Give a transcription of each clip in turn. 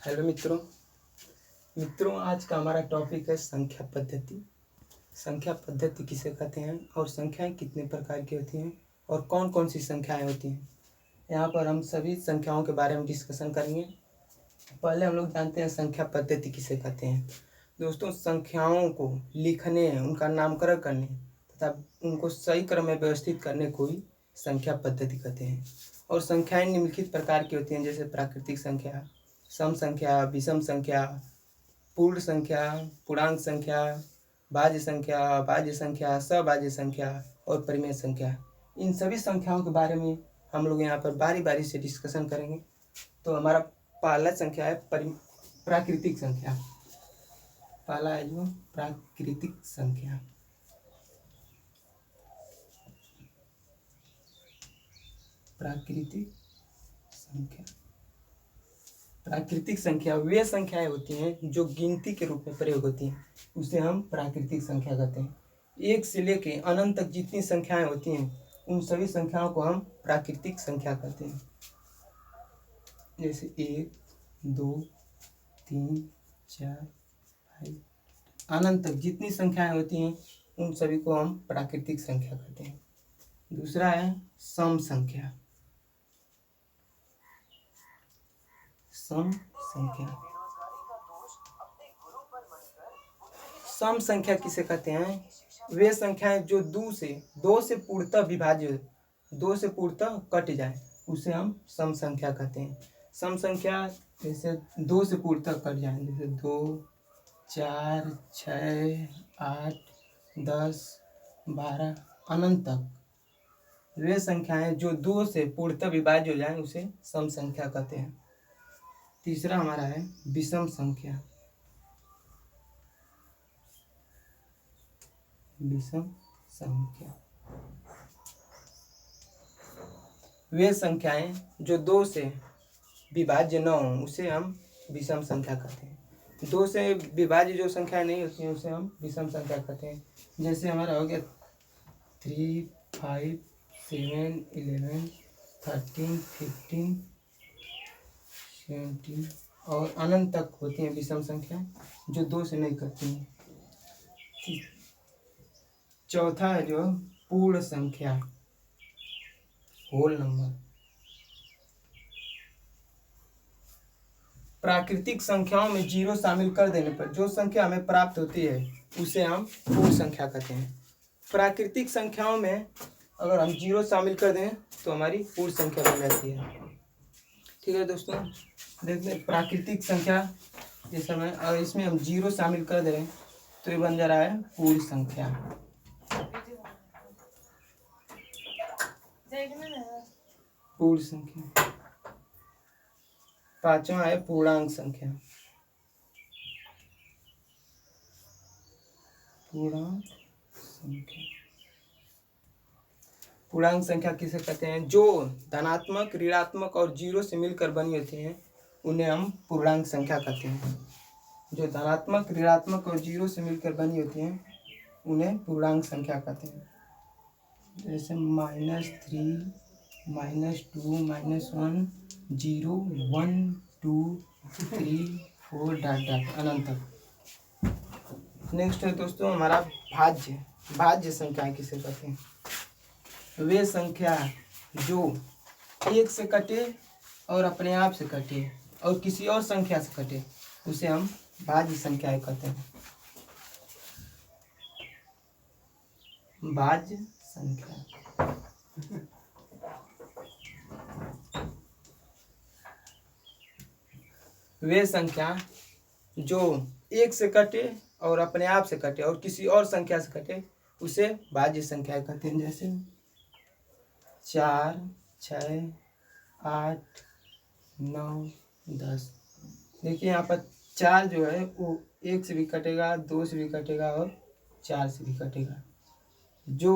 Hello मित्रों आज का हमारा टॉपिक है संख्या पद्धति। संख्या पद्धति किसे कहते हैं और संख्याएं कितने प्रकार की होती हैं और कौन कौन सी संख्याएं होती हैं। यहाँ पर हम सभी संख्याओं के बारे में डिस्कशन करेंगे। पहले हम लोग जानते हैं संख्या पद्धति किसे कहते हैं। दोस्तों, संख्याओं को लिखने, उनका नामकरण करने तथा उनको सही क्रम में व्यवस्थित करने को ही संख्या पद्धति कहते हैं। और संख्याएं निम्नलिखित प्रकार की होती हैं, जैसे प्राकृतिक संख्या, सम संख्या, विषम संख्या, पूर्ण संख्या, पूर्णांक संख्या, भाज्य संख्या, अभाज्य संख्या, सभाज्य संख्या और परिमेय संख्या। इन सभी संख्याओं के बारे में हम लोग यहाँ पर बारी बारी से डिस्कशन करेंगे। तो हमारा पहला संख्या है प्राकृतिक संख्या। पहला है जो प्राकृतिक संख्या। प्राकृतिक संख्या प्राकृतिक संख्या वे संख्याएं होती हैं जो गिनती के रूप में प्रयोग होती हैं, उसे हम प्राकृतिक संख्या कहते हैं। एक से लेके अनंत तक जितनी संख्याएं होती हैं उन सभी संख्याओं को हम प्राकृतिक संख्या कहते हैं। जैसे 1, 2, 3, 4, 5, अनंत तक जितनी संख्याएं होती हैं उन सभी को हम प्राकृतिक संख्या कहते हैं। दूसरा है सम संख्या। सम संख्या सम संख्या किसे कहते हैं? वे संख्याएं जो दो से पूर्णतः विभाज्य, दो से पूर्णतः कट जाए, उसे हम सम संख्या कहते हैं। सम संख्या जैसे दो से पूर्णतः कट जाए, जैसे 2, 4, 6, 8, 10, 12 अनंत तक वे संख्याएं जो दो से पूर्णतः विभाज्य हो जाए उसे सम संख्या कहते हैं। तीसरा हमारा है विषम संख्या। विषम संख्या वे संख्याएं जो दो से विभाज्य न हो उसे हम विषम संख्या कहते हैं। दो से विभाज्य जो संख्याएं नहीं होती हैं उसे हम विषम संख्या कहते हैं। जैसे हमारा हो गया 3, 5, 7, 11, 13, 15, 17 और अनंत तक होती हैं विषम संख्या जो दो से नहीं करती हैं। चौथा है जो पूर्ण संख्या, होल नंबर। प्राकृतिक संख्याओं में जीरो शामिल कर देने पर जो संख्या हमें प्राप्त होती है उसे हम पूर्ण संख्या कहते हैं। प्राकृतिक संख्याओं में अगर हम जीरो शामिल कर दें तो हमारी पूर्ण संख्या बन जाती है। ठीक है दोस्तों, देखते हैं प्राकृतिक संख्या ये समय, अगर इसमें हम जीरो शामिल कर दें तो ये बन जा रहा है पूर्ण संख्या। पूर्ण संख्या। पांचवा है पूर्णांक संख्या। पूर्णांक संख्या पूर्णांक संख्या किसे कहते हैं? जो धनात्मक, ऋणात्मक और जीरो से मिलकर बनी होती हैं उन्हें हम पूर्णांक संख्या कहते हैं। जो धनात्मक, ऋणात्मक और जीरो से मिलकर बनी होती हैं उन्हें पूर्णांक संख्या कहते हैं। जैसे -3, -2, -1, 0, 1, 2, 3, 4 डॉट डॉट अनंत तक। नेक्स्ट है दोस्तों हमारा भाज्य संख्याएं किसे कहते हैं? वे संख्या जो एक से कटे और अपने आप से कटे और किसी और संख्या से कटे उसे हम भाज्य संख्याएं कहते हैं। भाज्य संख्या वे संख्या जो एक से कटे और अपने आप से कटे और किसी और संख्या से कटे उसे भाज्य संख्या कहते हैं। जैसे 4, 6, 8, 9, 10। देखिए यहाँ पर 4 जो है वो एक से भी कटेगा, 2 से भी कटेगा और 4 से भी कटेगा। जो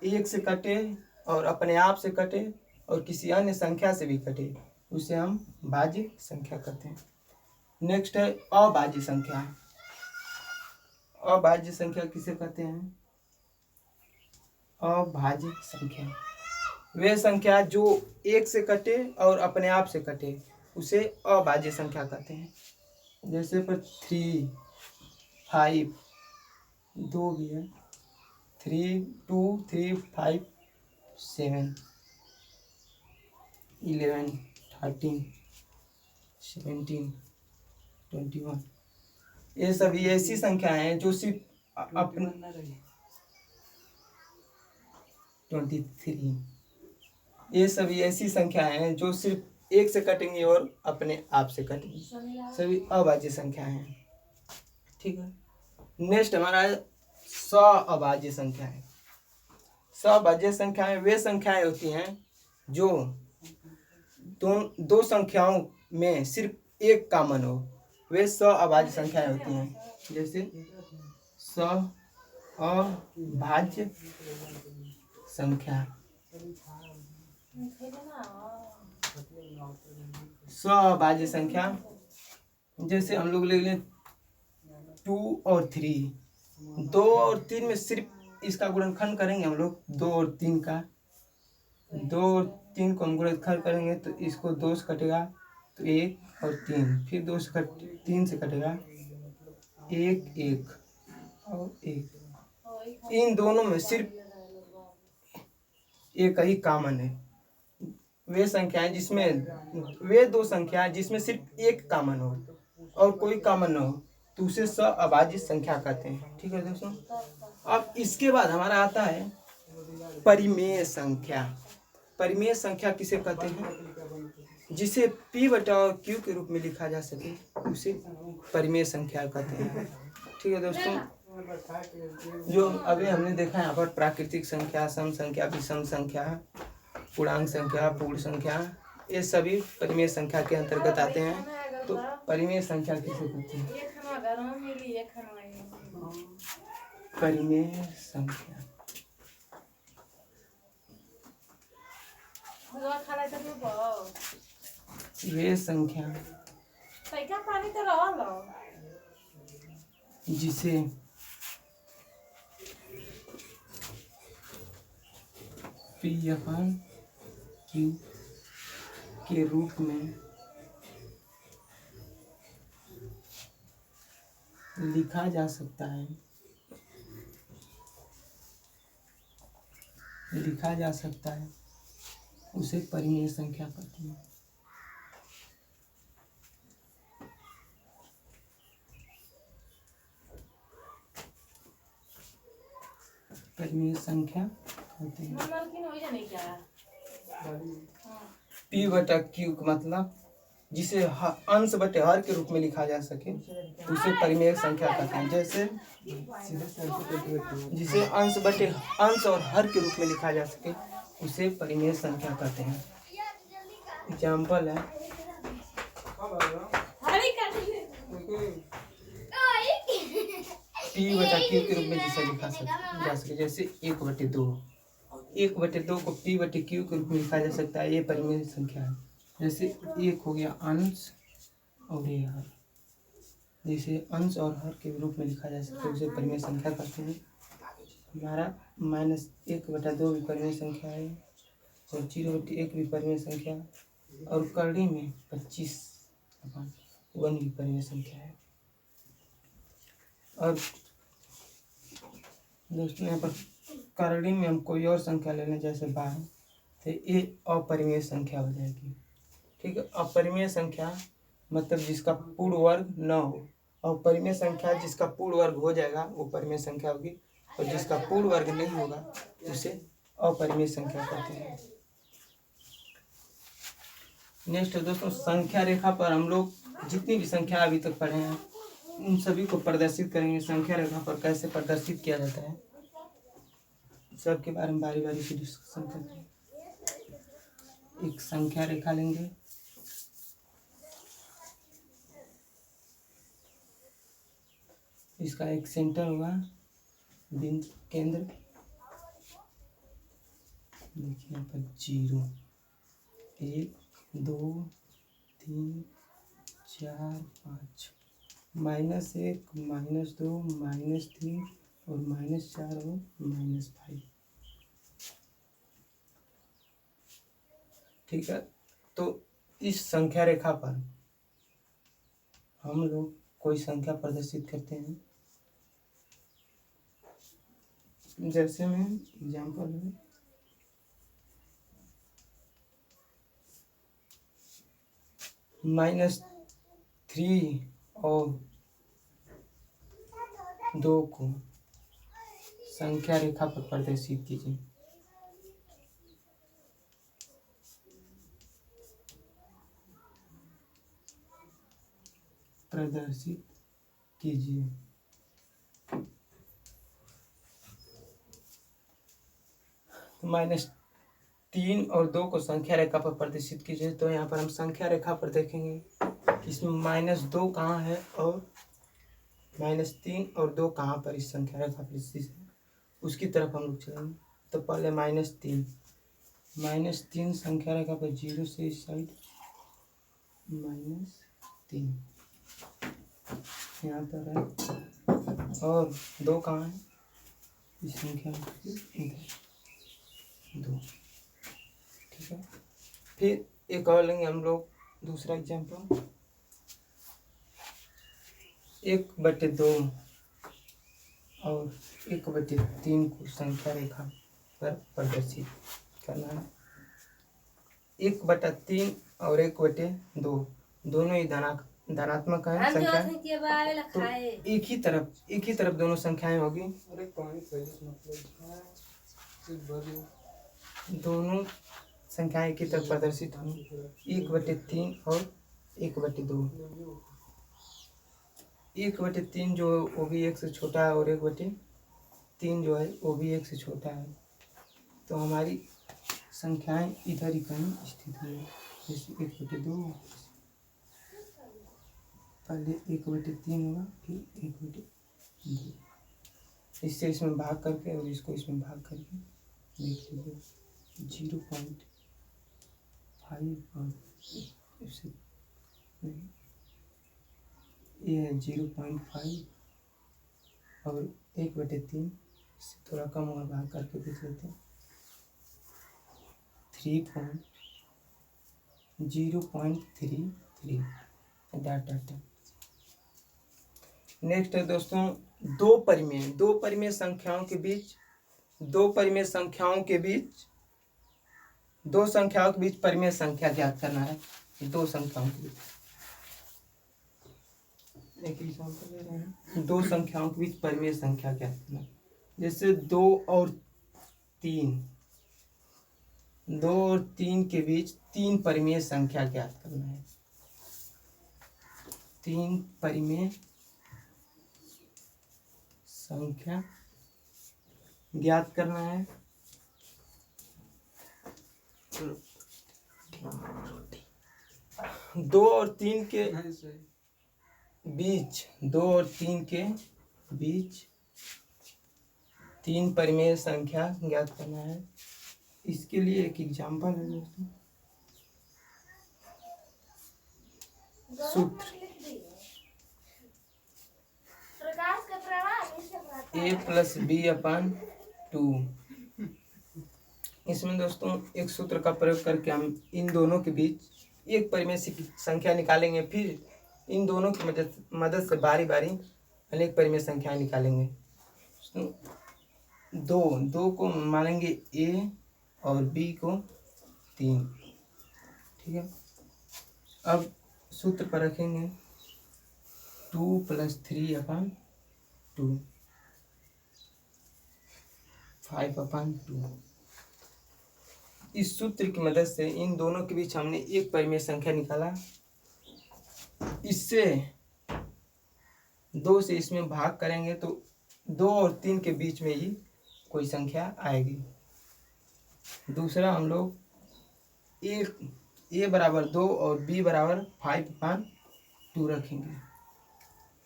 एक से कटे और अपने आप से कटे और किसी अन्य संख्या से भी कटे उसे हम भाज्य संख्या कहते हैं। नेक्स्ट है अभाज्य संख्या। अभाज्य संख्या किसे कहते हैं? अभाज्य संख्या वे संख्या जो एक से कटे और अपने आप से कटे उसे अभाज्य संख्या कहते हैं। जैसे पर 3, 5, 2 भी है, 3, 2, 3, 5, 7, 11, 13, 17, 21। ये सभी ऐसी संख्याएं हैं जो सिर्फ अपने 23। ये सभी ऐसी संख्याएं हैं जो सिर्फ एक से कटेंगी और अपने आप से कटेंगी, सभी अभाज्य संख्याएं हैं। ठीक है, नेक्स्ट हमारा सअभाज्य संख्या है। सअभाज्य संख्याएं वे संख्याएं होती हैं जो दो संख्याओं में सिर्फ एक कॉमन हो, वे सअभाज्य संख्याएं होती हैं। जैसे सअभाज्य संख्या, सअभाज्य संख्या जैसे हम लोग ले लें 2 और 3, 2 और 3 में सिर्फ इसका गुणनखंड करेंगे हम लोग 2 और 3 का, 2 और 3 को हम गुणनखंड करेंगे तो इसको 2 से कटेगा तो 1 और 3, फिर 2 से 3 से कटेगा 1, 1 और 1। इन दोनों में सिर्फ एक ही कॉमन है। वे संख्याएं जिसमें वे दो संख्याएं जिसमें सिर्फ एक कॉमन हो और कोई कॉमन न हो तो उसे सअभाज्य संख्या कहते हैं। ठीक है दोस्तों, अब इसके बाद हमारा आता है परिमेय संख्या। परिमेय संख्या किसे कहते हैं? जिसे P बटा Q के रूप में लिखा जा सके उसे परिमेय संख्या कहते हैं। ठीक है दोस्तों, जो अभी हमने देखा यहाँ पर प्राकृतिक संख्या, सम संख्या, विषम संख्या, पूर्णांक संख्या, पूर्ण संख्या, ये सभी परिमेय संख्या के अंतर्गत आते हैं। तो परिमेय संख्या किसे कहते हैं? परिमेय संख्या वे संख्या जिसे P/Q के रूप में लिखा जा सकता है, उसे परिमेय संख्या कहते हैं। परिमेय संख्या कहते हैं। P बटा Q का मतलब जिसे अंश बटे हर के रूप में लिखा जा सके उसे परिमेय संख्या कहते हैं। जैसे जिसे अंश और हर के रूप में लिखा जा सके उसे परिमेय संख्या कहते हैं। एग्जाम्पल है P बटा Q के रूप में जिसे लिखा जा सके, जैसे 1/2। 1/2 को P बटे Q के रूप में लिखा जा सकता है, ये परिमेय संख्या है। जैसे 1 हो गया अंश और ये हर, जिसे अंश और हर के रूप में लिखा जा सकता है उसे परिमेय संख्या कहते हैं। हमारा -1/2 भी परिमेय संख्या है और 0/1 भी परिमेय संख्या है और करड़ी में 25/1 भी परिमेय संख्या है। और दोस्तों यहाँ पर करड़ी में हम कोई और संख्या ले लें जैसे 12 तो ये अपरिमेय संख्या हो जाएगी। ठीक है, अपरिमेय संख्या मतलब जिसका पूर्ण वर्ग न हो, और परिमेय संख्या जिसका पूर्ण वर्ग हो जाएगा वो परिमेय संख्या होगी और जिसका पूर्ण वर्ग नहीं होगा उसे अपरिमेय संख्या कहते हैं। नेक्स्ट दोस्तों, संख्या रेखा पर हम लोग जितनी भी संख्या अभी तक पढ़े हैं उन सभी को प्रदर्शित करेंगे। संख्या रेखा पर कैसे प्रदर्शित किया जाता है सबके बारे में बारी बारी से डिस्कशन करते हैं। एक संख्या रेखा लेंगे, इसका एक सेंटर होगा, बिंदु केंद्र, देखिए यहाँ पर 0, 1, 2, 3, 4, 5, -1, -2, -3 और -4 और -5। ठीक है, तो इस संख्या रेखा पर हम लोग कोई संख्या प्रदर्शित करते हैं। जैसे मैं एग्जाम्पल में -3 और 2 को संख्या रेखा पर प्रदर्शित कीजिए। प्रदर्शित कीजिए। -3 और 2 को संख्या रेखा पर प्रदर्शित कीजिए। तो यहाँ पर हम संख्या रेखा पर देखेंगे इसमें -2 कहाँ है और -3 और 2 कहाँ पर इस संख्या रेखा पर स्थित है, उसकी तरफ हम लोग चलेंगे। तो पहले -3 संख्या रेखा पर 0 से इस साइड -3 यहाँ पर है, और 2 कहाँ है इस संख्या में, इधर 2। ठीक है, फिर एक और लेंगे हम लोग दूसरा एग्जाम्पल। 1/2 और 1/3 को संख्या रेखा पर प्रदर्शित करना है। 1/3 और 1/2 दोनों ही धनात्मक है संख्या, तो एक ही तरफ दोनों संख्याएं होगी। दोनों संख्याएं एक ही तरफ प्रदर्शित होंगी, 1/3 और 1/2। 1/3 जो वो भी 1 से छोटा है और 1/3 जो है वो भी 1 से छोटा है। तो हमारी संख्याएं इधर ही कहीं स्थित होंगी। जैसे 1/2, पहले 1/3 होगा, फिर 1/2। इससे इसमें भाग करके और इसको इसमें भाग करके देख लीजिए 0.5 और इससे नहीं, ये है 0.5 और 1/3, इससे थोड़ा कम होगा, भाग करके देख लेते हैं 0.33। डाटा। नेक्स्ट है दोस्तों दो परिमेय संख्याओं के बीच परिमेय संख्या ज्ञात करना है। दो संख्याओं के बीच, एक एग्जाम्पल ले रहे हैं, दो संख्याओं के बीच परिमेय संख्या ज्ञात करना है। जैसे 2 और 3 के बीच 3 परिमेय संख्या ज्ञात करना है। 3 परिमेय संख्या ज्ञात करना है। 2 और 3 के बीच 3 परिमेय संख्या ज्ञात करना है। इसके लिए एक एग्जाम्पल है दोस्तों, सूत्र a+b/2। इसमें दोस्तों एक सूत्र का प्रयोग करके हम इन दोनों के बीच एक परिमेय संख्या निकालेंगे, फिर इन दोनों की मदद से बारी बारी अनेक परिमेय संख्याएं निकालेंगे। तो 2 को मानेंगे a और b को 3। ठीक है, अब सूत्र पर रखेंगे 2 + 3/2 5/2। इस सूत्र की मदद से इन दोनों के बीच हमने एक परिमेय संख्या निकाला। इससे 2 से इसमें भाग करेंगे तो 2 और 3 के बीच में ही कोई संख्या आएगी। दूसरा हम लोग a = 2 और b = 5/2 रखेंगे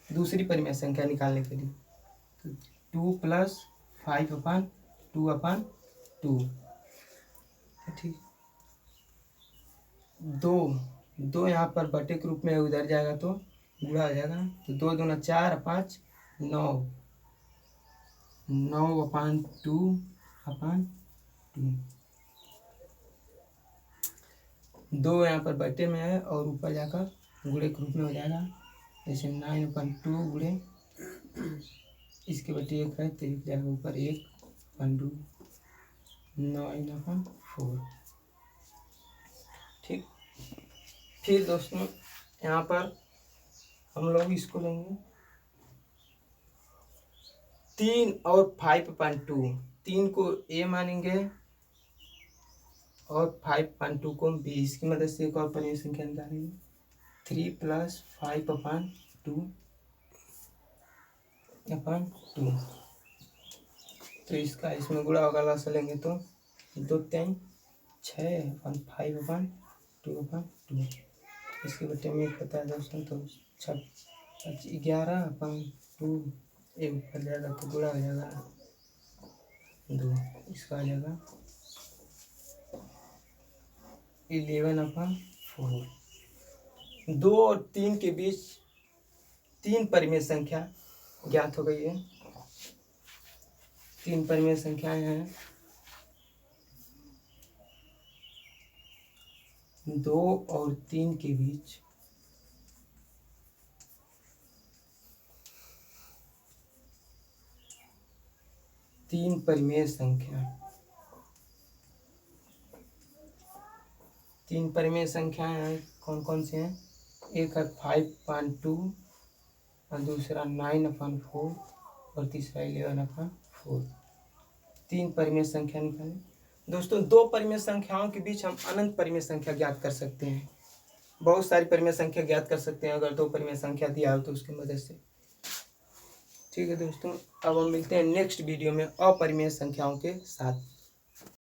दूसरी परिमेय संख्या निकालने के लिए। तो 2 + 5/2/2। ठीक, 2 यहाँ पर बटे के रूप में उधर जाएगा तो गुणा हो जाएगा। तो 2 दूना 4 5 9 9/2/2। 2 यहाँ पर बटे में है और ऊपर जाकर गुणे के रूप में हो जाएगा। जैसे 9/2 गुणे इसके बटे 1 है तो एक जाएगा ऊपर 1/2 9/4। ठीक। फिर दोस्तों यहाँ पर हम लोग इसको लेंगे 3 और 5/2। 3 को a मानेंगे और 5/2 को b। इसकी मदद से एक और परिमेय संख्या निकालेंगे 3 + 5/2 तो इसका इसमें गुणा होगा, लसा लेंगे तो 2×3 6/5/2 इसके बटे में 1 होता है दोस्तों, तो 11/2 एक ऊपर जाएगा तो गुणा हो जाएगा 2। इसका आ जाएगा 11/4। 2 और 3 के बीच 3 परिमेय संख्या ज्ञात हो गई है। 3 परिमेय संख्याएं हैं 2 और 3 के बीच 3 परिमेय संख्या। 3 परिमेय संख्याएं हैं कौन कौन से हैं? एक है 5/2 और दूसरा 9/4 और तीसरा 11/4। 3 परिमेय संख्या निकालें दोस्तों। 2 परिमेय संख्याओं के बीच हम अनंत परिमेय संख्या ज्ञात कर सकते हैं। बहुत सारी परिमेय संख्या ज्ञात कर सकते हैं अगर 2 परिमेय संख्या दिया हो तो उसकी मदद से। ठीक है दोस्तों, अब हम मिलते हैं नेक्स्ट वीडियो में अपरिमेय संख्याओं के साथ।